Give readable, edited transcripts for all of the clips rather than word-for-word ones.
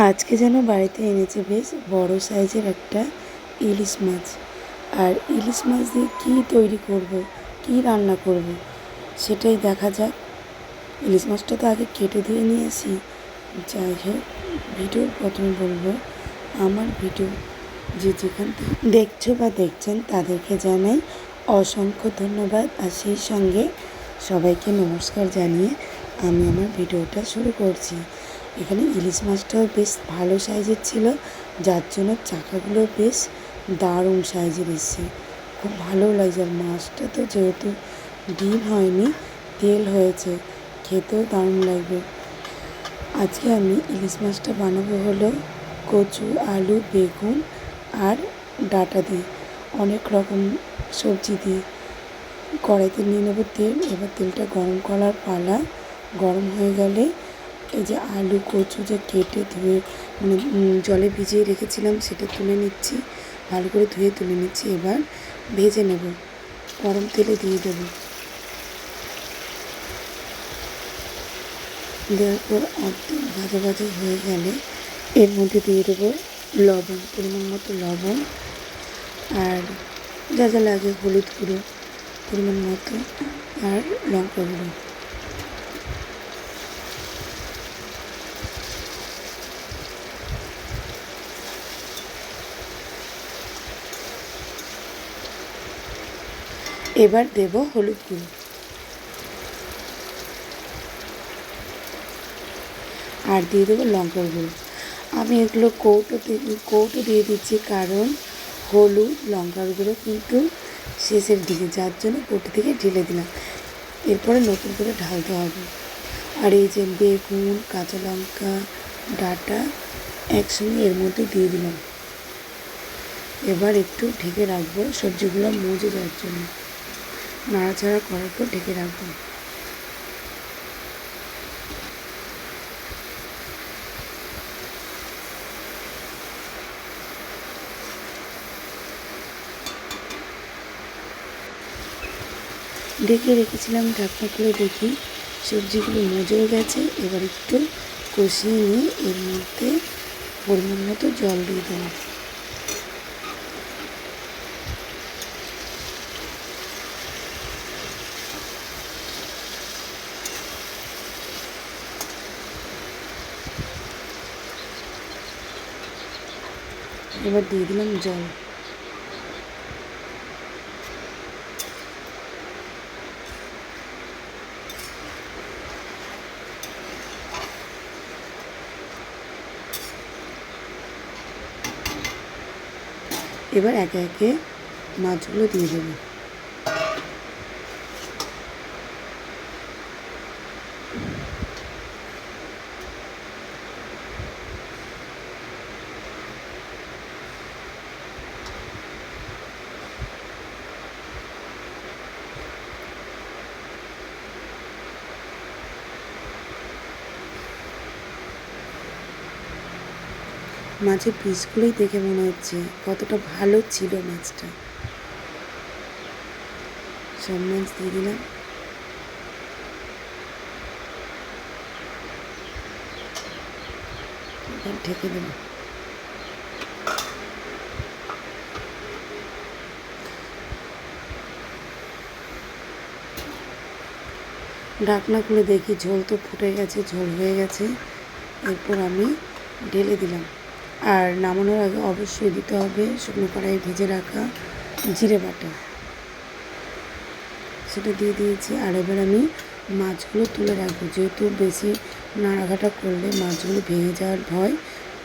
আজকে যেন বাড়িতে এনেছে বেশ বড় সাইজের একটা ইলিশ মাছ। আর ইলিশ মাছ দিয়ে কী তৈরি করব, কী রান্না করব সেটাই দেখা যাক। ইলিশ মাছটা তো আগে কেটে দিয়ে নিয়েছি। যাই হোক, ভিডিওর প্রথমে বলবো, আমার ভিডিও যে যেখান থেকে দেখছো বা দেখছেন তাদেরকে জানাই অসংখ্য ধন্যবাদ। আর সেই সঙ্গে সবাইকে নমস্কার জানিয়ে আমি আমার ভিডিওটা শুরু করছি। এখানে ইলিশ মাছটাও বেশ ভালো সাইজের ছিল, যার জন্য চাকাগুলো বেশ দারুণ সাইজের এসছে, খুব ভালো লাগছে। আর মাছটা তো যেহেতু ডিম হয়নি, তেল হয়েছে, খেতেও দারুণ লাগবে। আজকে আমি ইলিশ মাছটা বানাবো হলো কচু, আলু, বেগুন আর ডাঁটা দিয়ে, অনেক রকম সবজি দিয়ে। কড়াইতে নিয়ে নেবো তেল। এবার তেলটা গরম করার পালা। গরম হয়ে গেলে এই যে আলু, কচু যে কেটে ধুয়ে জলে ভিজিয়ে রেখেছিলাম সেটা তুলে নিচ্ছি, ভালো করে ধুয়ে তুলে নিচ্ছি। এবার ভেজে নেব, গরম তেলে দিয়ে দেবো। দেওয়ার পর অর্ধেক ভাজা ভাজা হয়ে গেলে এর মধ্যে দিয়ে দেবো লবণ, পরিমাণ মতো লবণ, আর যা যা লাগে হলুদ গুঁড়ো পরিমাণ মতো, আর লঙ্কা গুঁড়ো। এবার দেব হলুদ গুঁড়ো আর দিয়ে দেবো লঙ্কার গুঁড়ো। আমি এগুলো কৌটো দিয়ে দিচ্ছি, কারণ হলুদ লঙ্কার গুঁড়ো কিন্তু শেষের দিকে, যার জন্য কৌটো থেকে ঢেলে দিলাম। এরপরে নতুন করে ঢালতে হবে। আর এই যে বেগুন, কাঁচা লঙ্কা, ডাঁটা একসঙ্গে এর মধ্যে দিয়ে দিলাম। এবার একটু ঢেকে রাখবো সবজিগুলো মজে যাওয়ার জন্য। নাড়াচাড়া করার পর ঢেকে রাখবো। ঢেকে রেখেছিলাম, ঢাকনা করে দেখি সবজিগুলো মজেও গেছে। এবার একটু কষিয়ে নিয়ে এর মধ্যে পরিমাণ মতো জল দিয়ে দেবো। এবার দিয়ে দিলাম জল। এবার একে একে মাছগুলো দিয়ে দেবো। মাছের পিসগুলোই দেখে মনে হচ্ছে কতটা ভালো ছিল মাছটা। সব মাছ দিয়ে দিলাম। এবার ঢেকে দেবো। ঢাকনা খুলে দেখি ঝোল তো ফুটে গেছে, ঝোল হয়ে গেছে। এরপর আমি ঢেলে দিলাম। আর নামানোর আগে অবশ্যই দিতে হবে শুকনো কড়াইয়ে ভেজে রাখা জিরে বাটা, সেটা দিয়ে দিয়েছি। আর এবার আমি মাছগুলো তুলে রাখবো, যেহেতু বেশি নাড়াঘাটা করলে মাছগুলো ভেঙে যাওয়ার ভয়,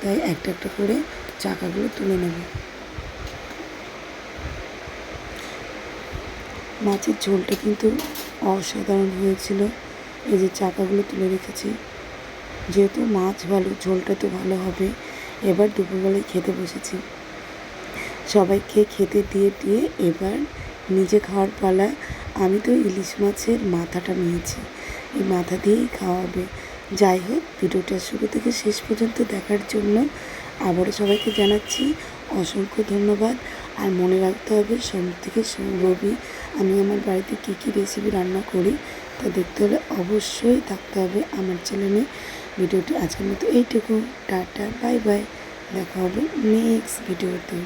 তাই একটা একটা করে চাকাগুলো তুলে নেব। মাছের ঝোলটা কিন্তু অসাধারণ হয়েছিল। এই যে চাকাগুলো তুলে রেখেছি, যেহেতু মাছ ভালো, ঝোলটা তো ভালো হবে। এবার দুপুরবেলায় খেতে বসেছি, সবাইকে খেতে দিয়ে এবার নিজে খাওয়ার পালা। আমি তো ইলিশ মাছের মাথাটা নিয়েছি, এই মাথা দিয়েই খাওয়া হবে। যাই হোক, ভিডিওটা শুরু থেকে শেষ পর্যন্ত দেখার জন্য আবারও সবাইকে জানাচ্ছি অসংখ্য ধন্যবাদ। আর মনে রাখতে হবে, সোম থেকে রবি আমি আমার বাড়িতে কী কী রেসিপি রান্না করি তা দেখতে হলে অবশ্যই থাকতে হবে আমার চ্যানেলে। ভিডিওটি আজকের মতো এইটুকু। টাটা, বাই বাই, দেখা হবে নেক্সট ভিডিওতে।